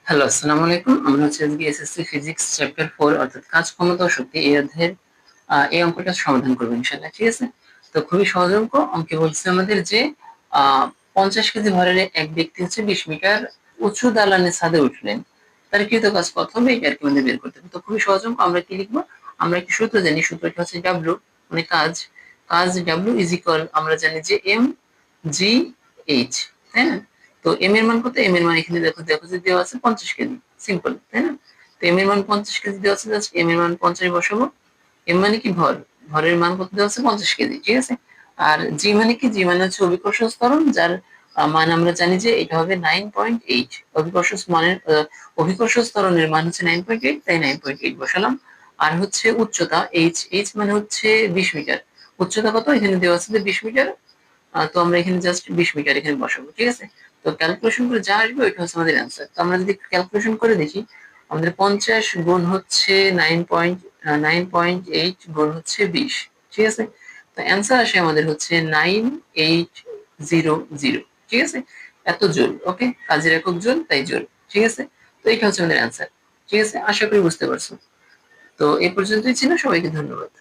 Hello, আসসালামু আলাইকুম। আমরা হচ্ছে আজকে এসএসসি ফিজিক্স চ্যাপ্টার 4 অর্থাৎ কাজ, ক্ষমতা ও শক্তি এই অধ্যায়ের এই অঙ্কটা সমাধান করবো ইনশাআল্লাহ। ঠিক আছে? তো খুবই সহজ অঙ্ক। অঙ্কে বলছে আমাদের যে আহ 50 কেজি ভরের এক ব্যক্তি হচ্ছে 20 মিটার উঁচু দালানের ছাদে উঠলেন, তার কৃত কাজ কত হবে এটা আর কি আমাদের বের করতে হবে। তো খুবই সহজ অঙ্ক। আমরা কি লিখবো? আমরা একটি সূত্র জানি, সূত্রটা হচ্ছে ডাব্লিউ মানে কাজ। কাজ ডাব্লিউ ইজ ইকুয়াল, আমরা জানি যে এম জি এইচ, তাই না? তো এম এর মান কত? এম এর মান এখানে দেখো দেখো যে দেওয়া আছে 50 কেজি, সিম্পল, তাই না? তো এম এর মান 50 কেজি দেওয়া আছে, জাস্ট এম এর মান 50 বসাবো। এম মানে কি? ভর। ভরের মান কত দেওয়া আছে? 50 কেজি, ঠিক আছে? আর জি মানে কি? জি মানে হচ্ছে অভিকর্ষ ত্বরণ, যার মান আমরা জানি যে এটা হবে 9.8। অভিকর্ষ মানের অভিকর্ষ ত্বরণের মান হচ্ছে 9.8, তাই 9.8 বসালাম। আর হচ্ছে উচ্চতা এইচ, এইচ মানে হচ্ছে 20 মিটার। উচ্চতা কত? এখানে দেওয়া আছে যে 20 মিটার। তো আমরা এখানে জাস্ট 20 মিটার এখানে বসাবো, ঠিক আছে? তো ক্যালকুলেশন করে যা আসবে ওইটা হচ্ছে আমাদের অ্যান্সার। তো আমরা যদি ক্যালকুলেশন করে দেখি, আমাদের 50 গুণ হচ্ছে 9.8 গুণ হচ্ছে 20, ঠিক আছে? তো অ্যান্সার আসে আমাদের হচ্ছে 9800, ঠিক আছে? এত জুল। ওকে, কাজের একক জুল, তাই জুল, ঠিক আছে? তো এটা হচ্ছে আমাদের অ্যান্সার। ঠিক আছে, আশা করি বুঝতে পারছো। তো এই পর্যন্তই ছিল, সবাইকে ধন্যবাদ।